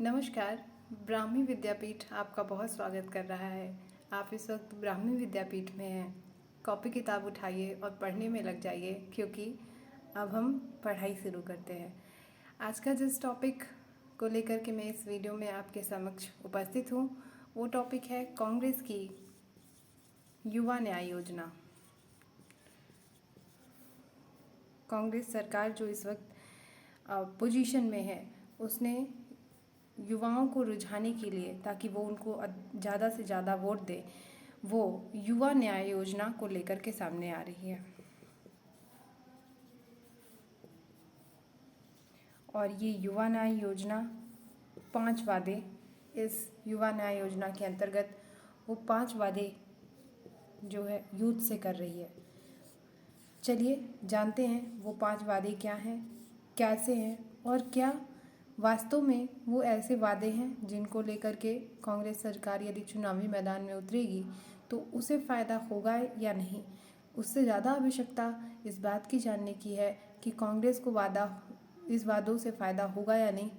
नमस्कार। ब्राह्मी विद्यापीठ आपका बहुत स्वागत कर रहा है। आप इस वक्त ब्राह्मी विद्यापीठ में हैं। कॉपी किताब उठाइए और पढ़ने में लग जाइए, क्योंकि अब हम पढ़ाई शुरू करते हैं। आज का जिस टॉपिक को लेकर के मैं इस वीडियो में आपके समक्ष उपस्थित हूँ, वो टॉपिक है कांग्रेस की युवा न्याय योजना। कांग्रेस सरकार जो इस वक्त पोजीशन में है, उसने युवाओं को रुझाने के लिए, ताकि वो उनको ज़्यादा से ज़्यादा वोट दे, वो युवा न्याय योजना को लेकर के सामने आ रही है। और ये युवा न्याय योजना 5 वादे, इस युवा न्याय योजना के अंतर्गत वो 5 वादे जो है यूथ से कर रही है। चलिए जानते हैं वो 5 वादे क्या हैं, कैसे हैं और क्या वास्तव में वो ऐसे वादे हैं जिनको लेकर के कांग्रेस सरकार यदि चुनावी मैदान में उतरेगी तो उसे फ़ायदा होगा या नहीं। उससे ज़्यादा आवश्यकता इस बात की जानने की है कि कांग्रेस को इस वादों से फ़ायदा होगा या नहीं।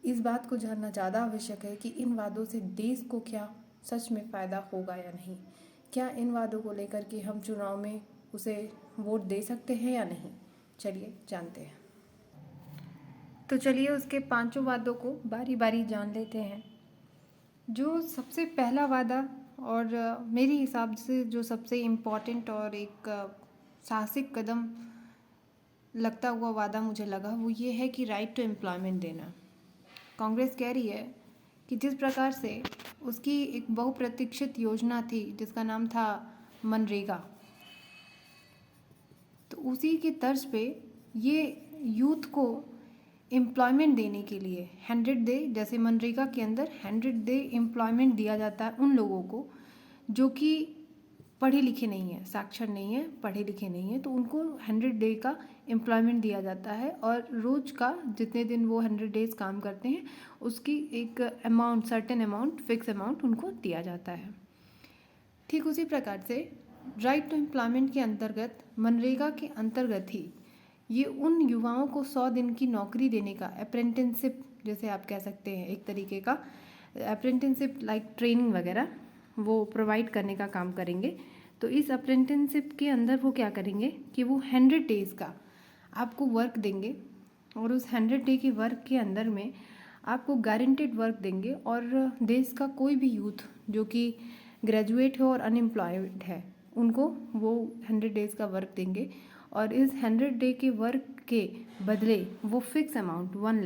इस बात को जानना ज़्यादा आवश्यक है कि इन वादों से देश को क्या सच में फ़ायदा होगा या नहीं। क्या इन वादों को लेकर के हम चुनाव में उसे वोट दे सकते हैं या नहीं। चलिए जानते हैं। तो चलिए उसके 5 वादों को बारी बारी जान लेते हैं। जो सबसे पहला वादा और मेरे हिसाब से जो सबसे इम्पॉर्टेंट और एक साहसिक कदम लगता हुआ वादा मुझे लगा, वो ये है कि राइट टू एम्प्लॉयमेंट देना। कांग्रेस कह रही है कि जिस प्रकार से उसकी एक बहुप्रतीक्षित योजना थी जिसका नाम था मनरेगा, तो उसी की तर्ज पे ये यूथ को एम्प्लॉयमेंट देने के लिए 100 डे, जैसे मनरेगा के अंदर 100 डे एम्प्लॉयमेंट दिया जाता है उन लोगों को जो कि पढ़े लिखे नहीं है, साक्षर नहीं है, पढ़े लिखे नहीं है, तो उनको 100 डे का एम्प्लॉयमेंट दिया जाता है और रोज़ का जितने दिन वो 100 डेज़ काम करते हैं उसकी एक amount, certain amount, fix amount उनको दिया जाता है। ठीक उसी प्रकार से राइट टू एम्प्लॉयमेंट के अंतर्गत, मनरेगा के अंतर्गत ही ये उन युवाओं को 100 दिन की नौकरी देने का, अप्रेंटिसशिप जैसे आप कह सकते हैं, एक तरीके का अप्रेंटिसशिप लाइक ट्रेनिंग वगैरह वो प्रोवाइड करने का काम करेंगे। तो इस अप्रेंटिसशिप के अंदर वो क्या करेंगे कि वो 100 डेज़ का आपको वर्क देंगे और उस 100 डे के वर्क के अंदर में आपको गारंटेड वर्क देंगे और देश का कोई भी यूथ जो कि ग्रेजुएट है और अनएम्प्लॉयड है उनको वो 100 डेज़ का वर्क देंगे और इस 100 डे के वर्क के बदले वो फिक्स अमाउंट 1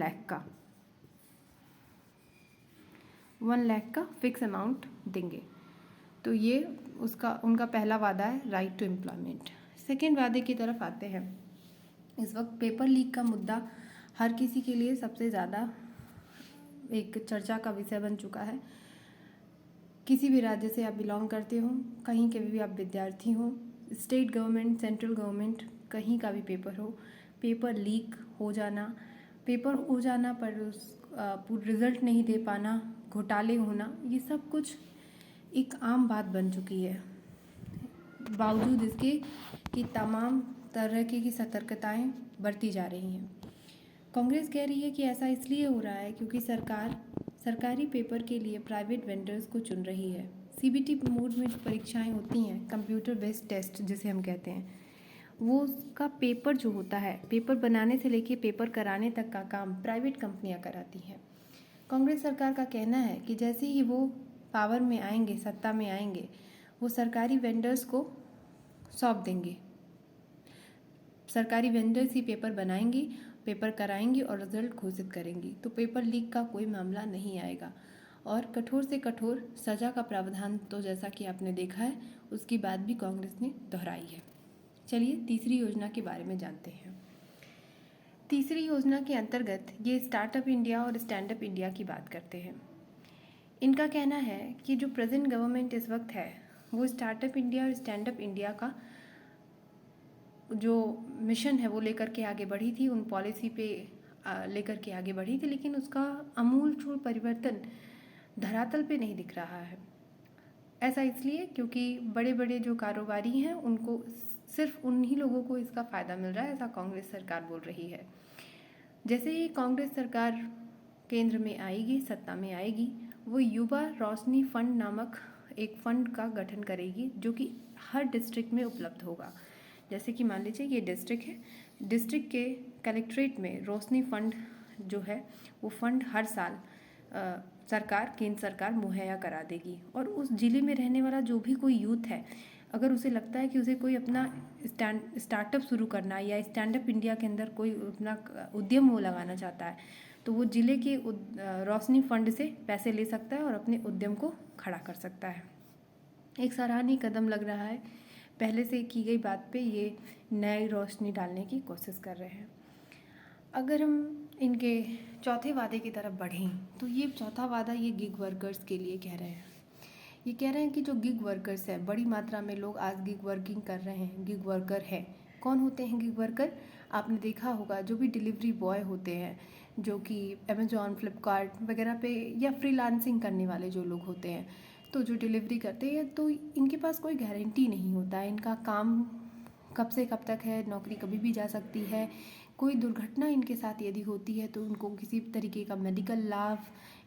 लाख का फिक्स अमाउंट देंगे। तो ये उनका पहला वादा है, राइट टू एम्प्लॉयमेंट। सेकेंड वादे की तरफ आते हैं। इस वक्त पेपर लीक का मुद्दा हर किसी के लिए सबसे ज़्यादा एक चर्चा का विषय बन चुका है। किसी भी राज्य से आप बिलोंग करते हो, कहीं के भी आप विद्यार्थी हो, स्टेट गवर्नमेंट, सेंट्रल गवर्नमेंट, कहीं का भी पेपर हो, पेपर लीक हो जाना, पर रिज़ल्ट नहीं दे पाना, घोटाले होना, ये सब कुछ एक आम बात बन चुकी है। बावजूद इसके कि तमाम तरह की सतर्कताएं बरती जा रही हैं। कांग्रेस कह रही है कि ऐसा इसलिए हो रहा है क्योंकि सरकार सरकारी पेपर के लिए प्राइवेट वेंडर्स को चुन रही है। सीबीटी मोड में जो परीक्षाएं होती हैं, कंप्यूटर बेस्ड टेस्ट जिसे हम कहते हैं, वो उसका पेपर जो होता है, पेपर बनाने से लेके पेपर कराने तक का काम प्राइवेट कंपनियां कराती हैं। कांग्रेस सरकार का कहना है कि जैसे ही वो पावर में आएंगे, सत्ता में आएंगे, वो सरकारी वेंडर्स को सौंप देंगे। सरकारी वेंडर्स ही पेपर बनाएंगी, पेपर कराएंगी और रिजल्ट घोषित करेंगी। तो पेपर लीक का कोई मामला नहीं आएगा और कठोर से कठोर सज़ा का प्रावधान तो जैसा कि आपने देखा है, उसकी बात भी कांग्रेस ने दोहराई है। चलिए तीसरी योजना के बारे में जानते हैं। तीसरी योजना के अंतर्गत ये स्टार्टअप इंडिया और स्टैंड अप इंडिया की बात करते हैं। इनका कहना है कि जो प्रेजेंट गवर्नमेंट इस वक्त है वो स्टार्टअप इंडिया और स्टैंड अप इंडिया का जो मिशन है वो लेकर के आगे बढ़ी थी, उन पॉलिसी पे लेकर के आगे बढ़ी थी, लेकिन उसका आमूलचूल परिवर्तन धरातल पे नहीं दिख रहा है। ऐसा इसलिए क्योंकि बड़े बड़े जो कारोबारी हैं उनको सिर्फ उन्हीं लोगों को इसका फ़ायदा मिल रहा है, ऐसा कांग्रेस सरकार बोल रही है। जैसे ही कांग्रेस सरकार केंद्र में आएगी, सत्ता में आएगी, वो युवा रोशनी फंड नामक एक फंड का गठन करेगी जो कि हर डिस्ट्रिक्ट में उपलब्ध होगा। जैसे कि मान लीजिए ये डिस्ट्रिक्ट है, डिस्ट्रिक्ट के कलेक्ट्रेट में रोशनी फंड जो है वो फंड हर साल सरकार, केंद्र सरकार मुहैया करा देगी। और उस ज़िले में रहने वाला जो भी कोई यूथ है, अगर उसे लगता है कि उसे कोई अपना स्टार्टअप शुरू करना है या स्टैंड अप इंडिया के अंदर कोई अपना उद्यम वो लगाना चाहता है, तो वो ज़िले के रोशनी फंड से पैसे ले सकता है और अपने उद्यम को खड़ा कर सकता है। एक सराहनीय कदम लग रहा है, पहले से की गई बात पे ये नई रोशनी डालने की कोशिश कर रहे हैं। अगर हम इनके चौथे वादे की तरफ बढ़ें तो ये चौथा वादा ये गिग वर्कर्स के लिए कह रहे हैं। ये कह रहे हैं कि जो गिग वर्कर्स है, बड़ी मात्रा में लोग आज गिग वर्किंग कर रहे हैं, गिग वर्कर है। कौन होते हैं गिग वर्कर? आपने देखा होगा जो भी डिलीवरी बॉय होते हैं, जो कि अमेजॉन, फ्लिपकार्ट वगैरह पे, या फ्रीलांसिंग करने वाले जो लोग होते हैं, तो जो डिलीवरी करते हैं, तो इनके पास कोई गारंटी नहीं होता है। इनका काम कब से कब तक है, नौकरी कभी भी जा सकती है। कोई दुर्घटना इनके साथ यदि होती है तो उनको किसी तरीके का मेडिकल लाभ,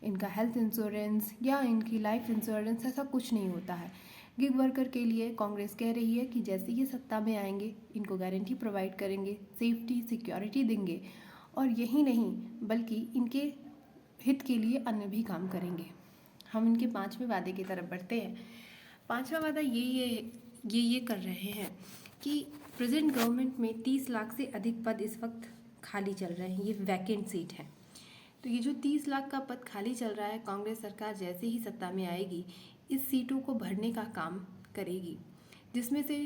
इनका हेल्थ इंश्योरेंस या इनकी लाइफ इंश्योरेंस, ऐसा कुछ नहीं होता है। गिग वर्कर के लिए कांग्रेस कह रही है कि जैसे ये सत्ता में आएंगे इनको गारंटी प्रोवाइड करेंगे, सेफ्टी सिक्योरिटी देंगे, और यही नहीं बल्कि इनके हित के लिए अन्य भी काम करेंगे। हम इनके 5वें वादे की तरफ बढ़ते हैं। 5वां वादा ये कर रहे हैं कि प्रेजेंट गवर्नमेंट में 30 लाख से अधिक पद इस वक्त खाली चल रहे हैं, ये वैकेंट सीट है। तो ये जो 30 लाख का पद खाली चल रहा है, कांग्रेस सरकार जैसे ही सत्ता में आएगी इस सीटों को भरने का काम करेगी, जिसमें से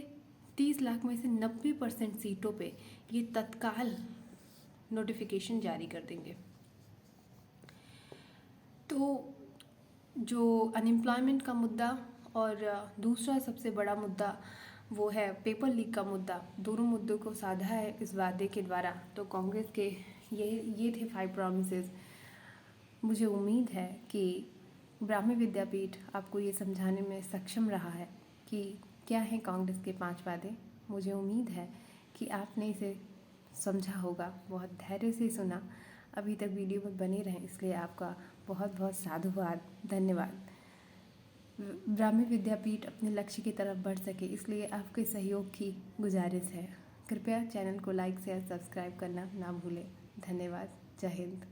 30 लाख में से 90% सीटों पे ये तत्काल नोटिफिकेशन जारी कर देंगे। तो जो अनएम्प्लॉयमेंट का मुद्दा और दूसरा सबसे बड़ा मुद्दा वो है पेपर लीक का मुद्दा, दोनों मुद्दों को साधा है इस वादे के द्वारा। तो कांग्रेस के ये थे 5 प्रॉमिसेस। मुझे उम्मीद है कि ब्राह्मी विद्यापीठ आपको ये समझाने में सक्षम रहा है कि क्या है कांग्रेस के 5 वादे। मुझे उम्मीद है कि आपने इसे समझा होगा, बहुत धैर्य से सुना, अभी तक वीडियो में बने रहें, इसलिए आपका बहुत बहुत साधुवाद, धन्यवाद। ब्राह्मी विद्यापीठ अपने लक्ष्य की तरफ बढ़ सके इसलिए आपके सहयोग की गुजारिश है। कृपया चैनल को लाइक, शेयर, सब्सक्राइब करना ना भूलें। धन्यवाद। जय हिंद।